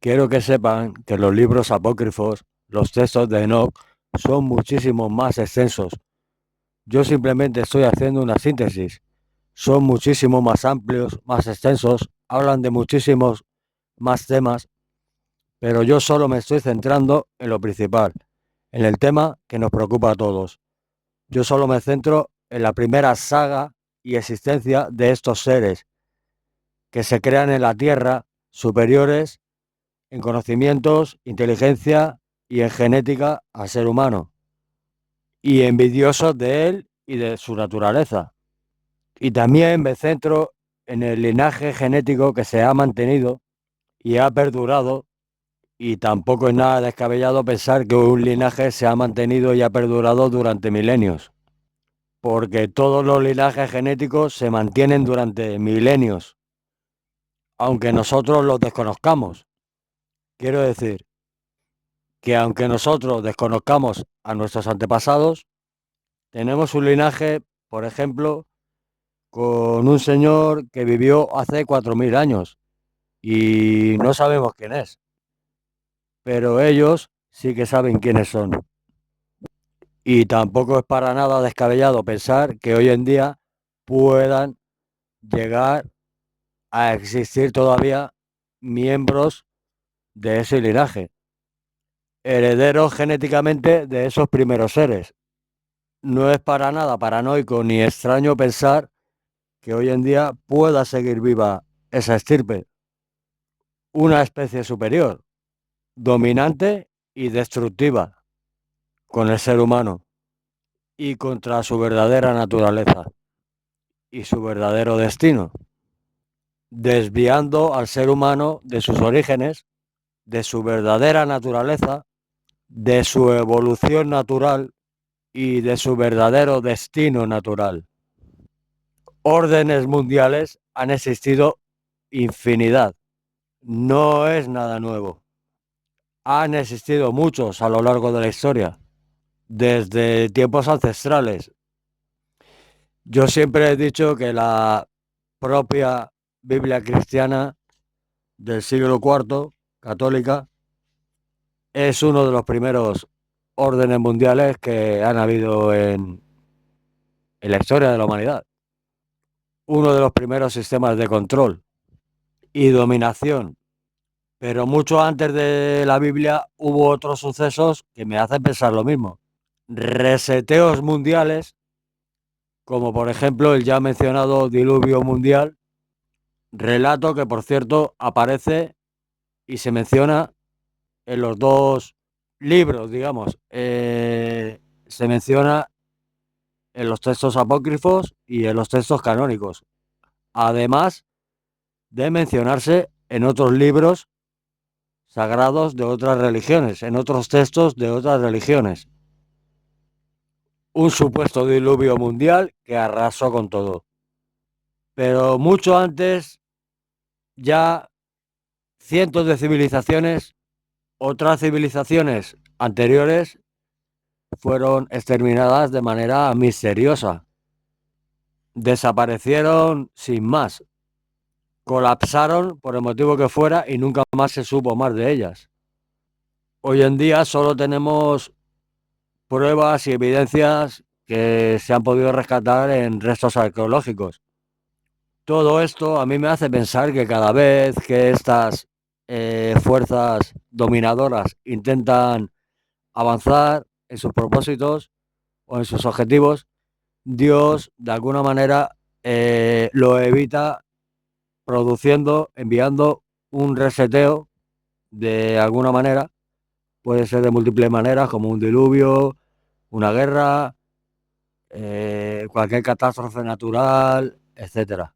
Quiero que sepan que los libros apócrifos, los textos de Enoch, son muchísimo más extensos. Yo simplemente estoy haciendo una síntesis. Son muchísimo más amplios, más extensos, hablan de muchísimos más temas, pero yo solo me estoy centrando en lo principal, en el tema que nos preocupa a todos. Yo solo me centro en la primera saga y existencia de estos seres que se crean en la Tierra, superiores en conocimientos, inteligencia y en genética al ser humano, y envidiosos de él y de su naturaleza. Y también me centro en el linaje genético que se ha mantenido y ha perdurado, y tampoco es nada descabellado pensar que un linaje se ha mantenido y ha perdurado durante milenios, porque todos los linajes genéticos se mantienen durante milenios, aunque nosotros los desconozcamos. Quiero decir que aunque nosotros desconozcamos a nuestros antepasados, tenemos un linaje, por ejemplo, con un señor que vivió hace 4.000 años y no sabemos quién es, pero ellos sí que saben quiénes son. Y tampoco es para nada descabellado pensar que hoy en día puedan llegar a existir todavía miembros de ese linaje, herederos genéticamente de esos primeros seres. No es para nada paranoico ni extraño pensar que hoy en día pueda seguir viva esa estirpe, una especie superior, dominante y destructiva con el ser humano y contra su verdadera naturaleza y su verdadero destino, desviando al ser humano de sus orígenes, de su verdadera naturaleza, de su evolución natural y de su verdadero destino natural. Órdenes mundiales han existido infinidad. No es nada nuevo. Han existido muchos a lo largo de la historia, desde tiempos ancestrales. Yo siempre he dicho que la propia Biblia cristiana del siglo IV, católica, es uno de los primeros órdenes mundiales que han habido en la historia de la humanidad. Uno de los primeros sistemas de control y dominación. Pero mucho antes de la Biblia hubo otros sucesos que me hacen pensar lo mismo. Reseteos mundiales, como por ejemplo el ya mencionado diluvio mundial, relato que por cierto aparece y se menciona en los dos libros, digamos. Se menciona en los textos apócrifos y en los textos canónicos, además de mencionarse en otros libros sagrados de otras religiones, en otros textos de otras religiones. Un supuesto diluvio mundial que arrasó con todo. Pero mucho antes, ya cientos de civilizaciones, otras civilizaciones anteriores, fueron exterminadas de manera misteriosa. Desaparecieron sin más. Colapsaron por el motivo que fuera y nunca más se supo más de ellas. Hoy en día solo tenemos pruebas y evidencias que se han podido rescatar en restos arqueológicos. Todo esto a mí me hace pensar que cada vez que estas fuerzas dominadoras intentan avanzar en sus propósitos o en sus objetivos, Dios de alguna manera lo evita produciendo, enviando un reseteo de alguna manera, puede ser de múltiples maneras, como un diluvio, una guerra, cualquier catástrofe natural, etcétera.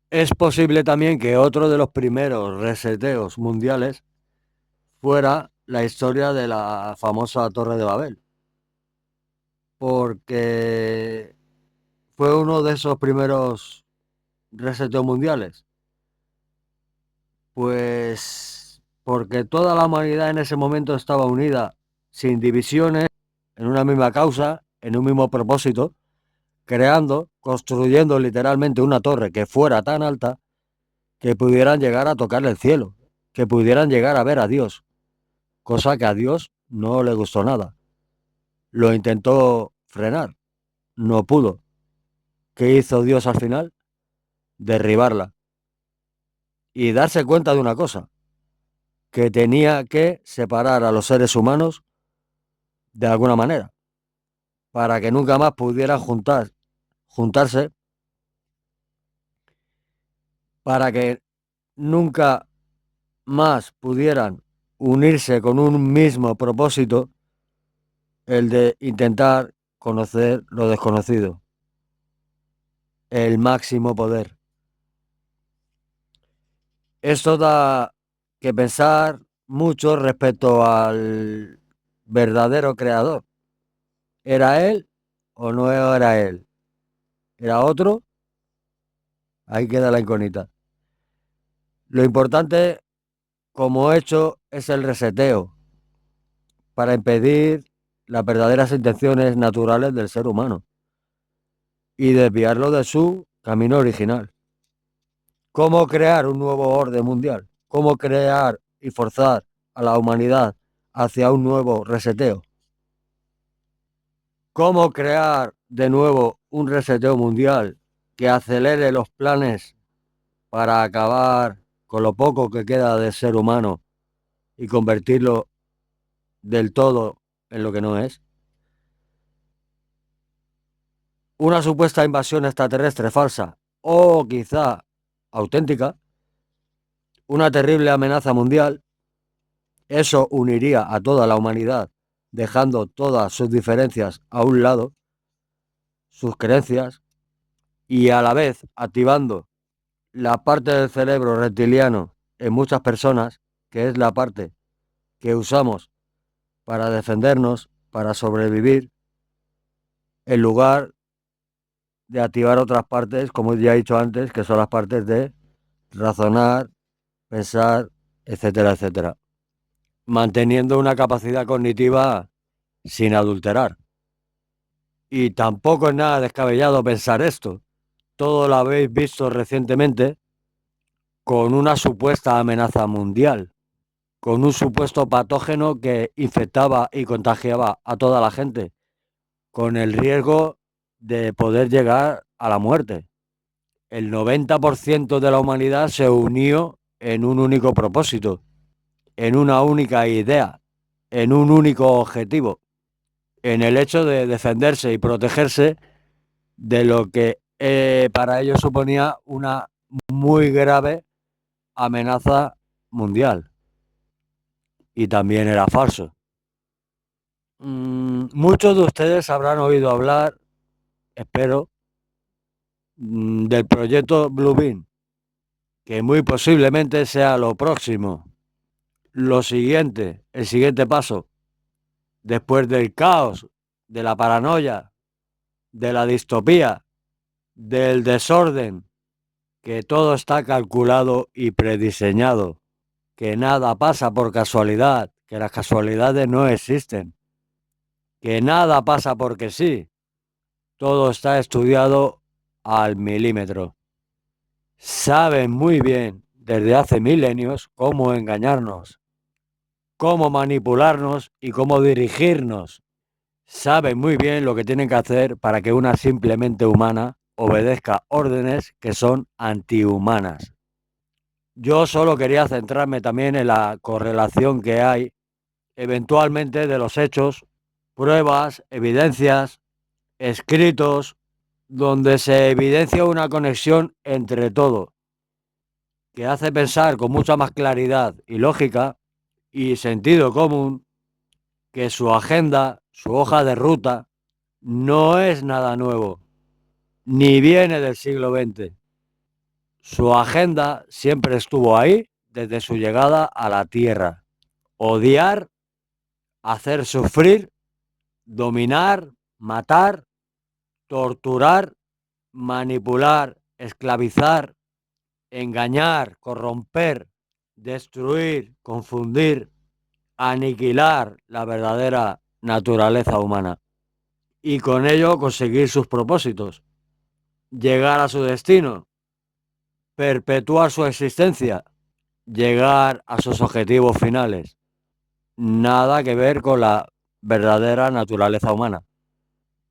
Es posible también que otro de los primeros reseteos mundiales fuera la historia de la famosa Torre de Babel, porque fue uno de esos primeros reseteos mundiales. Pues porque toda la humanidad en ese momento estaba unida, sin divisiones, en una misma causa, en un mismo propósito, creando, construyendo literalmente una torre que fuera tan alta que pudieran llegar a tocar el cielo, que pudieran llegar a ver a Dios, cosa que a Dios no le gustó nada. Lo intentó frenar, no pudo. ¿Qué hizo Dios al final? Derribarla y darse cuenta de una cosa, que tenía que separar a los seres humanos de alguna manera, para que nunca más pudieran juntarse, para que nunca más pudieran unirse con un mismo propósito, el de intentar conocer lo desconocido, el máximo poder. Esto da que pensar mucho respecto al verdadero creador. ¿Era él o no era él? ¿Era otro? Ahí queda la incógnita. Lo importante como hecho es el reseteo para impedir las verdaderas intenciones naturales del ser humano y desviarlo de su camino original. ¿Cómo crear un nuevo orden mundial? ¿Cómo crear y forzar a la humanidad hacia un nuevo reseteo? ¿Cómo crear de nuevo un reseteo mundial que acelere los planes para acabar con lo poco que queda de ser humano y convertirlo del todo en lo que no es? Una supuesta invasión extraterrestre falsa o quizá auténtica, una terrible amenaza mundial, eso uniría a toda la humanidad, dejando todas sus diferencias a un lado, sus creencias, y a la vez activando la parte del cerebro reptiliano en muchas personas, que es la parte que usamos para defendernos, para sobrevivir, en lugar de activar otras partes, como ya he dicho antes, que son las partes de razonar, pensar, etcétera, etcétera, manteniendo una capacidad cognitiva sin adulterar. Y tampoco es nada descabellado pensar esto. Todo lo habéis visto recientemente con una supuesta amenaza mundial, con un supuesto patógeno que infectaba y contagiaba a toda la gente, con el riesgo de poder llegar a la muerte. El 90% de la humanidad se unió en un único propósito, en una única idea, en un único objetivo, en el hecho de defenderse y protegerse de lo que para ellos suponía una muy grave amenaza mundial. Y también era falso. Muchos de ustedes habrán oído hablar, espero, del proyecto Bluebeam, que muy posiblemente sea lo próximo, lo siguiente, el siguiente paso, después del caos, de la paranoia, de la distopía, del desorden, que todo está calculado y prediseñado, que nada pasa por casualidad, que las casualidades no existen, que nada pasa porque sí, todo está estudiado al milímetro. Saben muy bien desde hace milenios cómo engañarnos, cómo manipularnos y cómo dirigirnos. Saben muy bien lo que tienen que hacer para que una simple mente humana obedezca órdenes que son antihumanas. Yo solo quería centrarme también en la correlación que hay eventualmente de los hechos, pruebas, evidencias, escritos, donde se evidencia una conexión entre todo, que hace pensar con mucha más claridad y lógica y sentido común que su agenda, su hoja de ruta, no es nada nuevo, ni viene del siglo XX. Su agenda siempre estuvo ahí desde su llegada a la Tierra. Odiar, hacer sufrir, dominar, matar, torturar, manipular, esclavizar, engañar, corromper, destruir, confundir, aniquilar la verdadera naturaleza humana y con ello conseguir sus propósitos, llegar a su destino, perpetuar su existencia llegar a sus objetivos finales. Nada que ver con la verdadera naturaleza humana,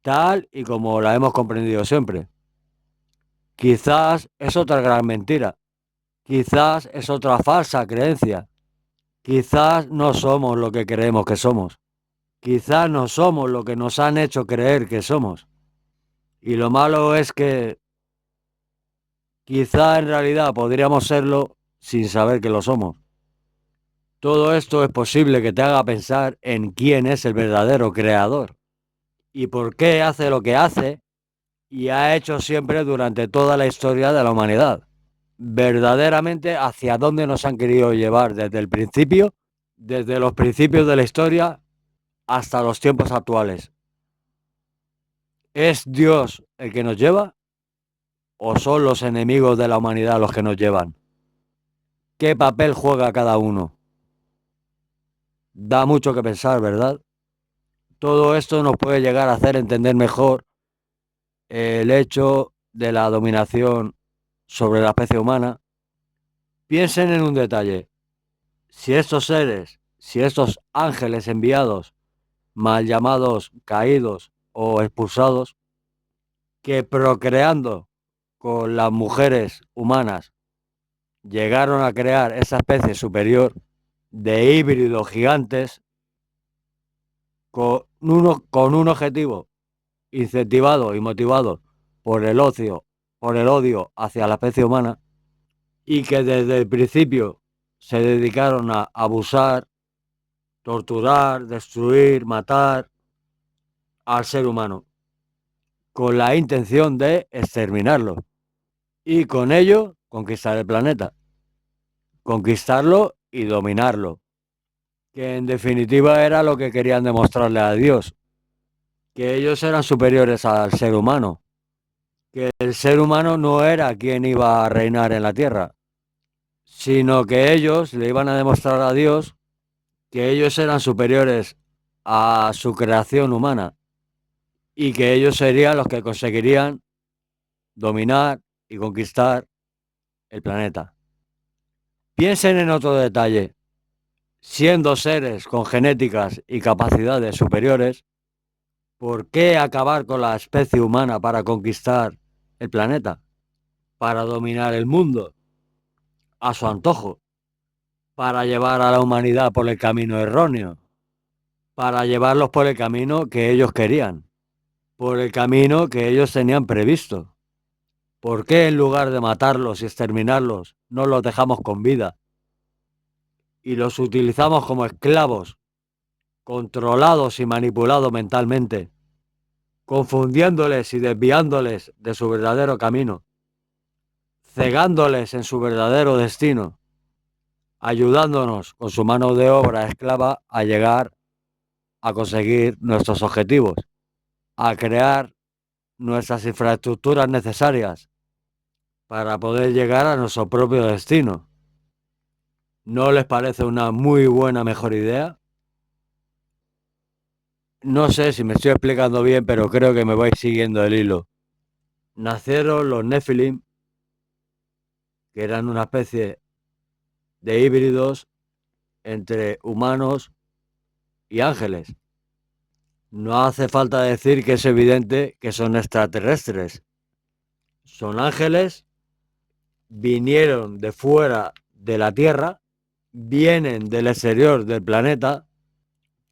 tal y como la hemos comprendido siempre. Quizás es otra gran mentira, quizás es otra falsa creencia, quizás no somos lo que creemos que somos, quizás no somos lo que nos han hecho creer que somos. Y lo malo es que quizá en realidad podríamos serlo sin saber que lo somos. Todo esto es posible que te haga pensar en quién es el verdadero creador y por qué hace lo que hace y ha hecho siempre durante toda la historia de la humanidad. Verdaderamente hacia dónde nos han querido llevar desde el principio, desde los principios de la historia hasta los tiempos actuales. ¿Es Dios el que nos lleva o son los enemigos de la humanidad los que nos llevan? ¿Qué papel juega cada uno? Da mucho que pensar, ¿verdad? Todo esto nos puede llegar a hacer entender mejor el hecho de la dominación sobre la especie humana. Piensen en un detalle. Si estos seres, si estos ángeles enviados, mal llamados caídos o expulsados, que procreando con las mujeres humanas llegaron a crear esa especie superior de híbridos gigantes con un objetivo incentivado y motivado por el ocio, por el odio hacia la especie humana, y que desde el principio se dedicaron a abusar, torturar, destruir, matar al ser humano, con la intención de exterminarlo y con ello conquistar el planeta, conquistarlo y dominarlo, que en definitiva era lo que querían demostrarle a Dios, que ellos eran superiores al ser humano, que el ser humano no era quien iba a reinar en la tierra, sino que ellos le iban a demostrar a Dios que ellos eran superiores a su creación humana y que ellos serían los que conseguirían dominar y conquistar el planeta. Piensen en otro detalle. Siendo seres con genéticas y capacidades superiores, ¿por qué acabar con la especie humana para conquistar el planeta? Para dominar el mundo a su antojo, para llevar a la humanidad por el camino erróneo, para llevarlos por el camino que ellos querían, por el camino que ellos tenían previsto. ¿Por qué en lugar de matarlos y exterminarlos no los dejamos con vida y los utilizamos como esclavos, controlados y manipulados mentalmente, confundiéndoles y desviándoles de su verdadero camino, cegándoles en su verdadero destino, ayudándonos con su mano de obra esclava a llegar a conseguir nuestros objetivos, a crear nuestras infraestructuras necesarias para poder llegar a nuestro propio destino? ¿No les parece una muy buena, mejor idea? No sé si me estoy explicando bien, pero creo que me vais siguiendo el hilo. Nacieron los Nephilim, que eran una especie de híbridos entre humanos y ángeles. No hace falta decir que es evidente que son extraterrestres. Son ángeles, vinieron de fuera de la Tierra, vienen del exterior del planeta,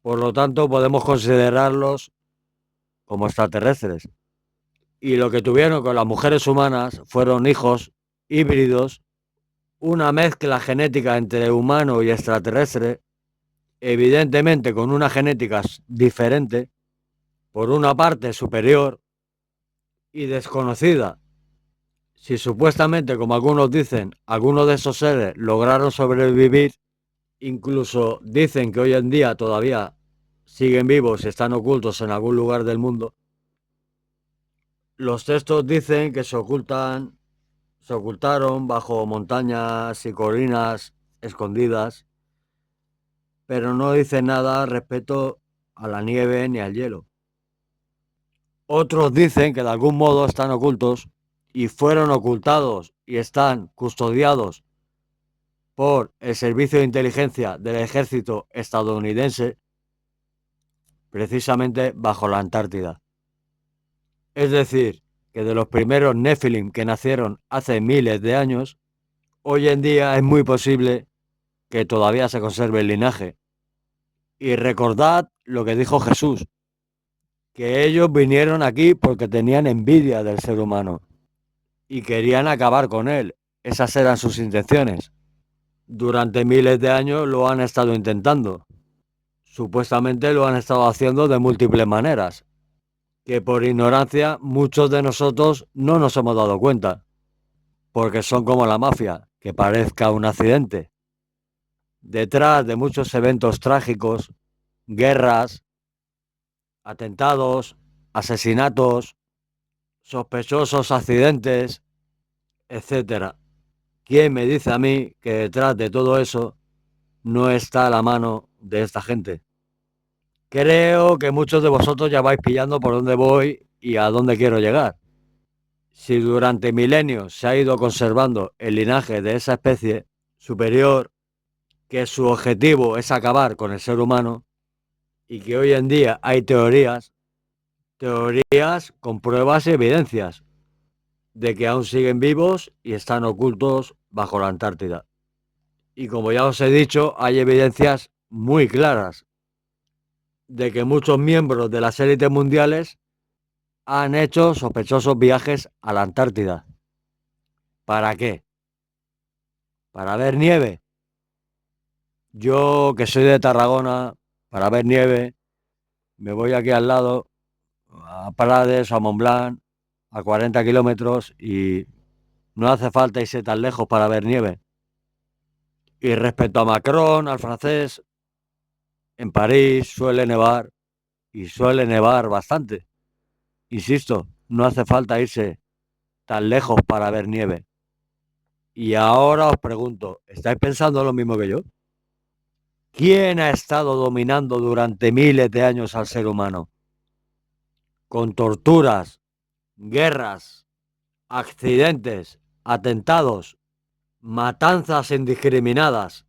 por lo tanto podemos considerarlos como extraterrestres. Y lo que tuvieron con las mujeres humanas fueron hijos híbridos, una mezcla genética entre humano y extraterrestre, evidentemente con una genética diferente, por una parte superior y desconocida. Si supuestamente, como algunos dicen, algunos de esos seres lograron sobrevivir, incluso dicen que hoy en día todavía siguen vivos y están ocultos en algún lugar del mundo, los textos dicen que se ocultaron bajo montañas y colinas escondidas, pero no dicen nada respecto a la nieve ni al hielo. Otros dicen que de algún modo están ocultos y fueron ocultados y están custodiados por el Servicio de Inteligencia del Ejército estadounidense, precisamente bajo la Antártida. Es decir, que de los primeros Nephilim que nacieron hace miles de años, hoy en día es muy posible que todavía se conserve el linaje. Y recordad lo que dijo Jesús, que ellos vinieron aquí porque tenían envidia del ser humano y querían acabar con él. Esas eran sus intenciones. Durante miles de años lo han estado intentando. Supuestamente lo han estado haciendo de múltiples maneras, que por ignorancia muchos de nosotros no nos hemos dado cuenta, porque son como la mafia, que parezca un accidente. Detrás de muchos eventos trágicos, guerras, atentados, asesinatos, sospechosos accidentes, etcétera. ¿Quién me dice a mí que detrás de todo eso no está la mano de esta gente? Creo que muchos de vosotros ya vais pillando por dónde voy y a dónde quiero llegar. Si durante milenios se ha ido conservando el linaje de esa especie superior, que su objetivo es acabar con el ser humano, y que hoy en día hay teorías con pruebas y evidencias de que aún siguen vivos y están ocultos bajo la Antártida. Y como ya os he dicho, hay evidencias muy claras de que muchos miembros de las élites mundiales han hecho sospechosos viajes a la Antártida. ¿Para qué? ¿Para ver nieve? Yo, que soy de Tarragona, para ver nieve, me voy aquí al lado, a Prades o a Montblanc, a 40 kilómetros, y no hace falta irse tan lejos para ver nieve. Y respecto a Macron, al francés, en París suele nevar, y suele nevar bastante. Insisto, no hace falta irse tan lejos para ver nieve. Y ahora os pregunto, ¿estáis pensando lo mismo que yo? ¿Quién ha estado dominando durante miles de años al ser humano? Con torturas, guerras, accidentes, atentados, matanzas indiscriminadas,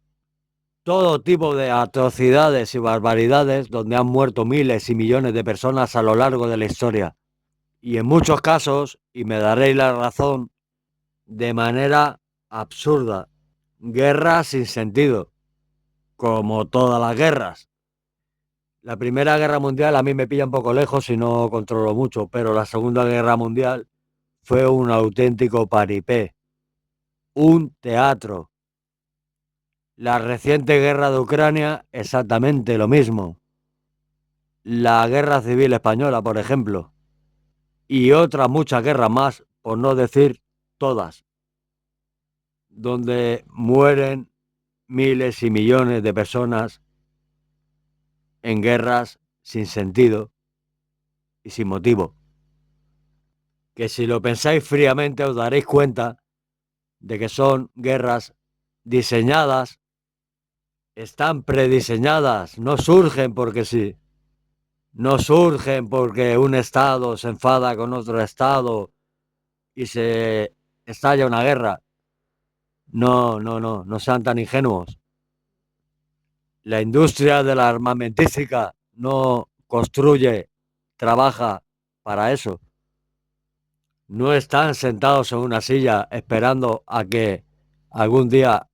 todo tipo de atrocidades y barbaridades donde han muerto miles y millones de personas a lo largo de la historia. Y en muchos casos, y me daréis la razón, de manera absurda. Guerras sin sentido, como todas las guerras. La Primera Guerra Mundial a mí me pilla un poco lejos y no controlo mucho, pero la Segunda Guerra Mundial fue un auténtico paripé, un teatro. La reciente guerra de Ucrania, exactamente lo mismo. La Guerra Civil Española, por ejemplo, y otras muchas guerras más, por no decir todas, donde mueren miles y millones de personas en guerras sin sentido y sin motivo. Que si lo pensáis fríamente os daréis cuenta de que son guerras diseñadas, están prediseñadas, no surgen porque sí, no surgen porque un estado se enfada con otro estado y se estalla una guerra. No, no, no, no sean tan ingenuos. La industria de la armamentística no construye, trabaja para eso. No están sentados en una silla esperando a que algún día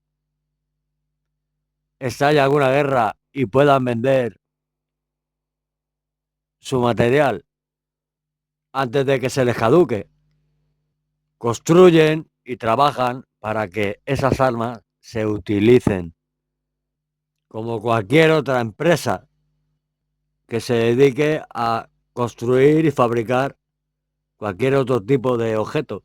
estalle alguna guerra y puedan vender su material antes de que se les caduque. Construyen y trabajan para que esas armas se utilicen, como cualquier otra empresa que se dedique a construir y fabricar cualquier otro tipo de objeto.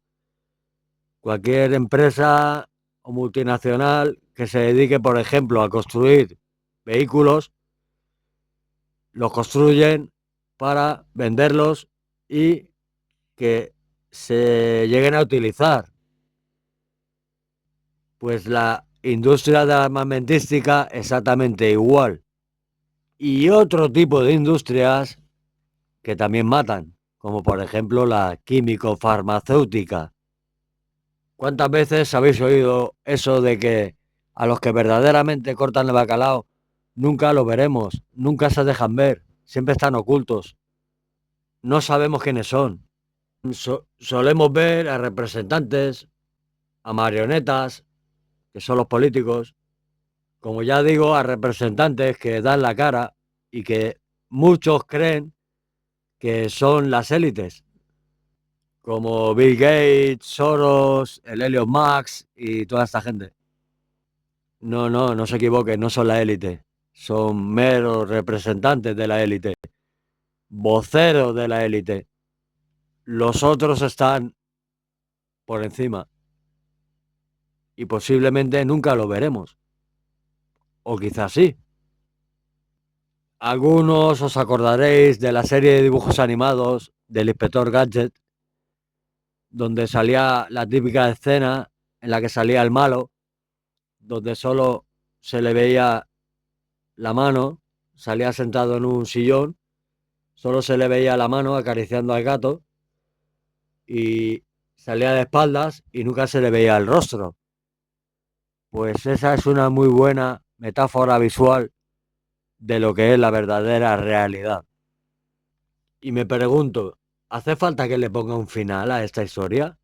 Cualquier empresa o multinacional que se dedique, por ejemplo, a construir vehículos, los construyen para venderlos y que se lleguen a utilizar. Pues la industria de la armamentística exactamente igual. Y otro tipo de industrias que también matan, como por ejemplo la químico-farmacéutica. ¿Cuántas veces habéis oído eso de que A los que verdaderamente cortan el bacalao, nunca los veremos, nunca se dejan ver, siempre están ocultos. No sabemos quiénes son. Solemos ver a representantes, a marionetas, que son los políticos, como ya digo, a representantes que dan la cara y que muchos creen que son las élites, como Bill Gates, Soros, el Elon Musk y toda esta gente. No se equivoquen, no son la élite, son meros representantes de la élite, voceros de la élite. Los otros están por encima y posiblemente nunca lo veremos, o quizás sí. Algunos os acordaréis de la serie de dibujos animados del Inspector Gadget, donde salía la típica escena en la que salía el malo, donde solo se le veía la mano, salía sentado en un sillón, solo se le veía la mano acariciando al gato y salía de espaldas y nunca se le veía el rostro. Pues esa es una muy buena metáfora visual de lo que es la verdadera realidad. Y me pregunto, ¿hace falta que le ponga un final a esta historia?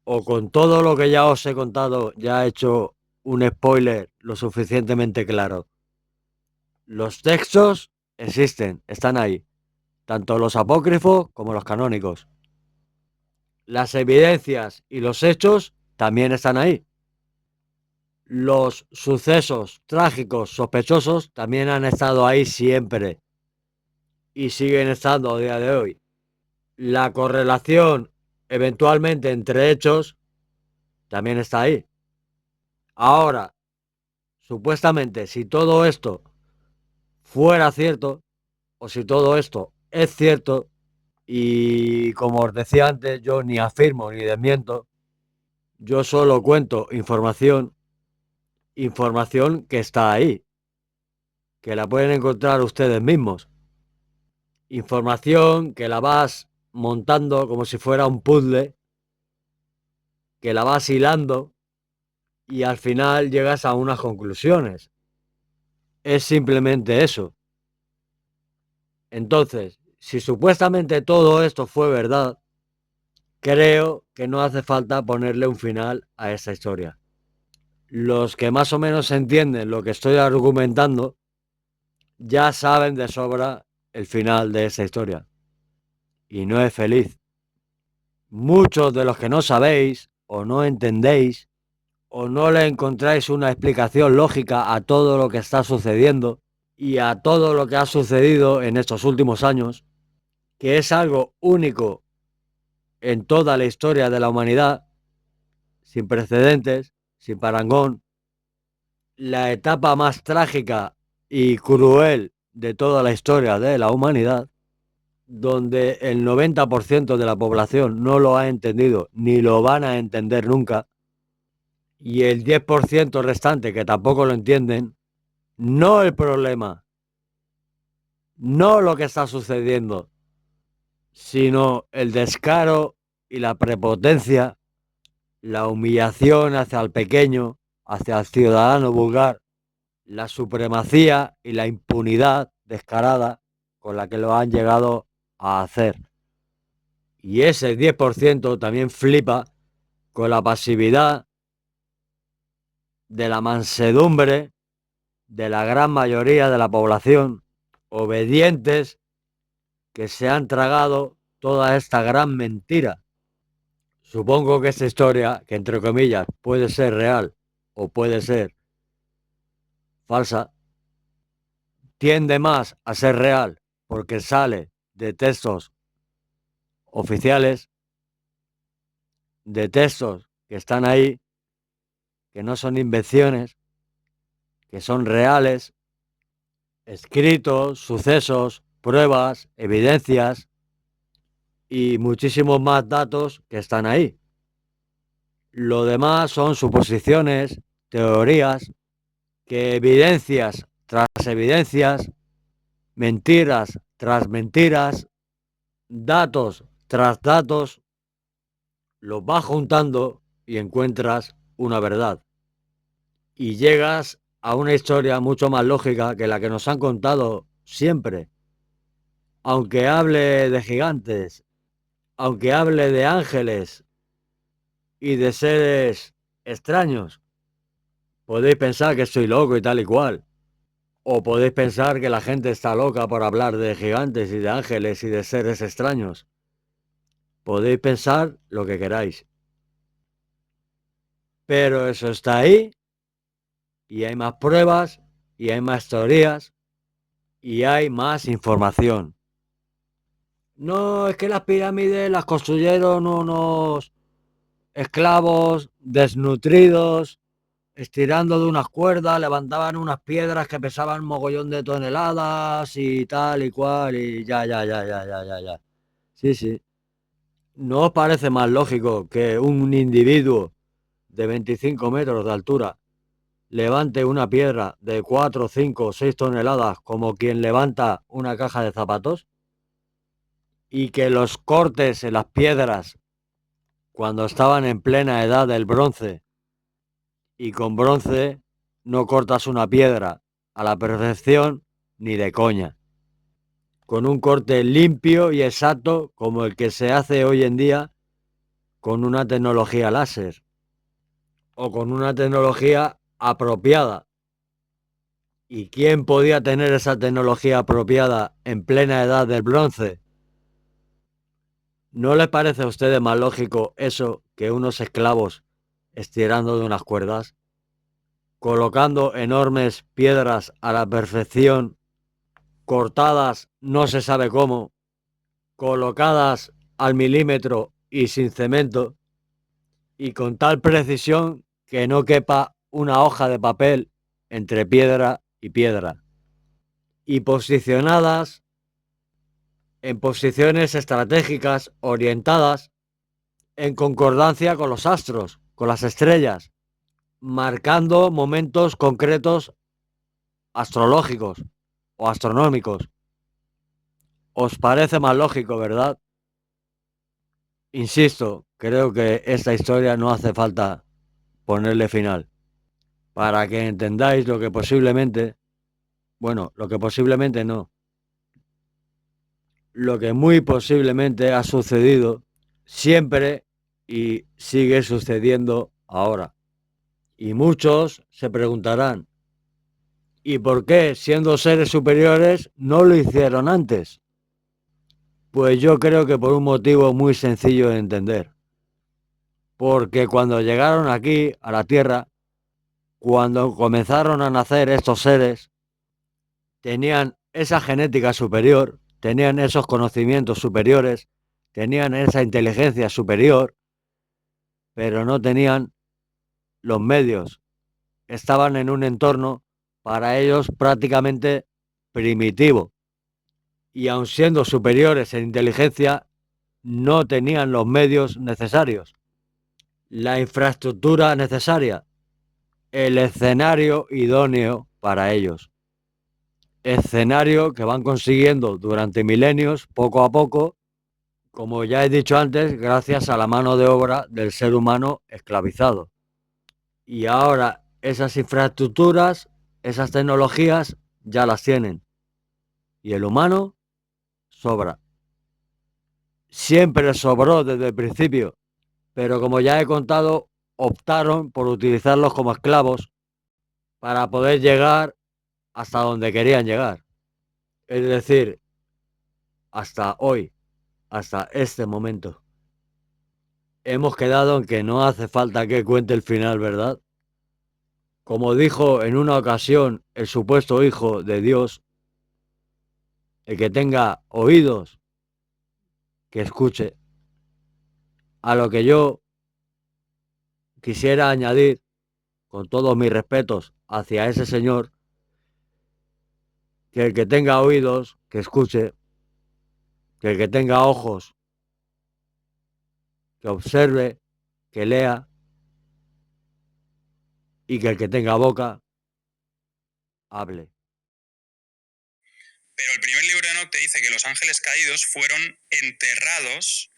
¿O con todo lo que ya os he contado ya he hecho un spoiler lo suficientemente claro? Los textos existen, están ahí, tanto los apócrifos como los canónicos. Las evidencias y los hechos también están ahí. Los sucesos trágicos, sospechosos, también han estado ahí siempre y siguen estando a día de hoy. La correlación eventualmente entre hechos también está ahí. Ahora, supuestamente, si todo esto fuera cierto, o si todo esto es cierto, y como os decía antes, yo ni afirmo ni desmiento, yo solo cuento información, información que está ahí, que la pueden encontrar ustedes mismos. Información que la vas montando como si fuera un puzzle, que la vas hilando y al final llegas a unas conclusiones. Es simplemente eso. Entonces, si supuestamente todo esto fue verdad, creo que no hace falta ponerle un final a esta historia. Los que más o menos entienden lo que estoy argumentando ya saben de sobra el final de esa historia. Y no es feliz. Muchos de los que no sabéis o no entendéis o no le encontráis una explicación lógica a todo lo que está sucediendo y a todo lo que ha sucedido en estos últimos años, que es algo único en toda la historia de la humanidad, sin precedentes, sin parangón, la etapa más trágica y cruel de toda la historia de la humanidad, donde el 90% de la población no lo ha entendido ni lo van a entender nunca, y el 10% restante que tampoco lo entienden, no el problema, no lo que está sucediendo, sino el descaro y la prepotencia, la humillación hacia el pequeño, hacia el ciudadano vulgar, la supremacía y la impunidad descarada con la que lo han llegado a hacer. Y ese 10% también flipa con la pasividad de la mansedumbre de la gran mayoría de la población, obedientes, que se han tragado toda esta gran mentira. Supongo que esta historia, que entre comillas puede ser real o puede ser falsa, tiende más a ser real porque sale de textos oficiales, de textos que están ahí, que no son invenciones, que son reales, escritos, sucesos, pruebas, evidencias y muchísimos más datos que están ahí. Lo demás son suposiciones, teorías, que evidencias tras evidencias, mentiras tras mentiras, datos tras datos, los vas juntando y encuentras una verdad. y llegas a una historia mucho más lógica que la que nos han contado siempre. Aunque hable de gigantes, aunque hable de ángeles y de seres extraños, podéis pensar que estoy loco y tal y cual. O podéis pensar que la gente está loca por hablar de gigantes y de ángeles y de seres extraños. Podéis pensar lo que queráis. Pero eso está ahí y hay más pruebas y hay más teorías y hay más información. No es que las pirámides las construyeron unos esclavos desnutridos, estirando de unas cuerdas, levantaban unas piedras que pesaban un mogollón de toneladas y tal y cual y ya. Sí, sí. ¿No os parece más lógico que un individuo de 25 metros de altura levante una piedra de 4, 5 o 6 toneladas como quien levanta una caja de zapatos? Y que los cortes en las piedras, cuando estaban en plena edad del bronce, y con bronce no cortas una piedra a la perfección ni de coña, con un corte limpio y exacto como el que se hace hoy en día con una tecnología láser o con una tecnología apropiada. ¿Y quién podía tener esa tecnología apropiada en plena edad del bronce? ¿No les parece a ustedes más lógico eso que unos esclavos estirando de unas cuerdas, colocando enormes piedras a la perfección, cortadas no se sabe cómo, colocadas al milímetro y sin cemento, y con tal precisión que no quepa una hoja de papel entre piedra y piedra, y posicionadas en posiciones estratégicas orientadas en concordancia con los astros, con las estrellas, marcando momentos concretos astrológicos o astronómicos? ¿Os parece más lógico, verdad? Insisto, creo que esta historia no hace falta ponerle final, para que entendáis lo que posiblemente, bueno, lo que posiblemente no, lo que muy posiblemente ha sucedido siempre y sigue sucediendo ahora. Y muchos se preguntarán, ¿y por qué, siendo seres superiores, no lo hicieron antes? Pues yo creo que por un motivo muy sencillo de entender. Porque cuando llegaron aquí, a la Tierra, cuando comenzaron a nacer estos seres, tenían esa genética superior, tenían esos conocimientos superiores, tenían esa inteligencia superior, pero no tenían los medios. Estaban en un entorno para ellos prácticamente primitivo. Y aun siendo superiores en inteligencia, no tenían los medios necesarios, la infraestructura necesaria, el escenario idóneo para ellos. Escenario que van consiguiendo durante milenios, poco a poco, como ya he dicho antes, gracias a la mano de obra del ser humano esclavizado. Y ahora esas infraestructuras, esas tecnologías ya las tienen. Y el humano sobra. Siempre sobró desde el principio, pero como ya he contado, optaron por utilizarlos como esclavos para poder llegar hasta donde querían llegar. Es decir, hasta hoy, hasta este momento. Hemos quedado en que no hace falta que cuente el final, ¿verdad? Como dijo en una ocasión el supuesto hijo de Dios, el que tenga oídos, que escuche. A lo que yo quisiera añadir, con todos mis respetos hacia ese señor, que el que tenga oídos, que escuche, que el que tenga ojos, que observe, que lea, y que el que tenga boca, hable. Pero el primer libro de Enoch te dice que los ángeles caídos fueron enterrados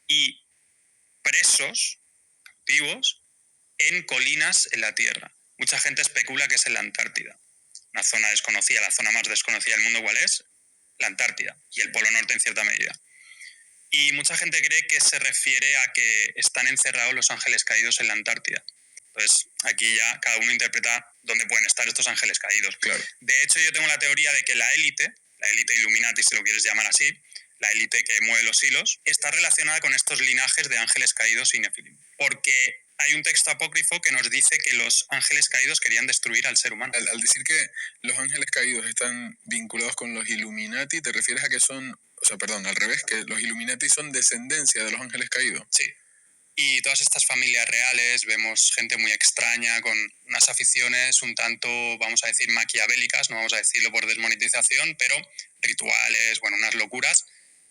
y presos, captivos, en colinas en la tierra. mucha gente especula que es en la Antártida. Una zona desconocida, la zona más desconocida del mundo, ¿cuál es? La Antártida, y el Polo Norte en cierta medida. Y mucha gente cree que se refiere a que están encerrados los ángeles caídos en la Antártida. Entonces, aquí ya cada uno interpreta dónde pueden estar estos ángeles caídos. Claro. De hecho, yo tengo la teoría de que la élite Illuminati, si lo quieres llamar así, la élite que mueve los hilos, está relacionada con estos linajes de ángeles caídos y nefilim. Porque hay un texto apócrifo que nos dice que los ángeles caídos querían destruir al ser humano. Al decir que los ángeles caídos están vinculados con los Illuminati, ¿te refieres a que son, al revés, que los Illuminati son descendencia de los ángeles caídos? Sí. Y todas estas familias reales, vemos gente muy extraña, con unas aficiones un tanto, vamos a decir, maquiavélicas, no vamos a decirlo por desmonetización, pero rituales, unas locuras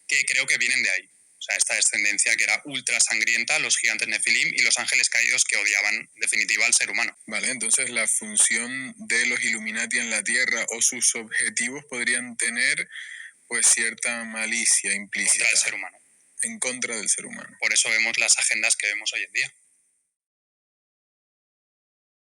que creo que vienen de ahí. O sea, esta descendencia que era ultra sangrienta, los gigantes nefilim y los ángeles caídos que odiaban, en definitiva, al ser humano. Vale, entonces la función de los Illuminati en la Tierra o sus objetivos podrían tener, pues, cierta malicia implícita. Contra el ser humano. En contra del ser humano. Por eso vemos las agendas que vemos hoy en día.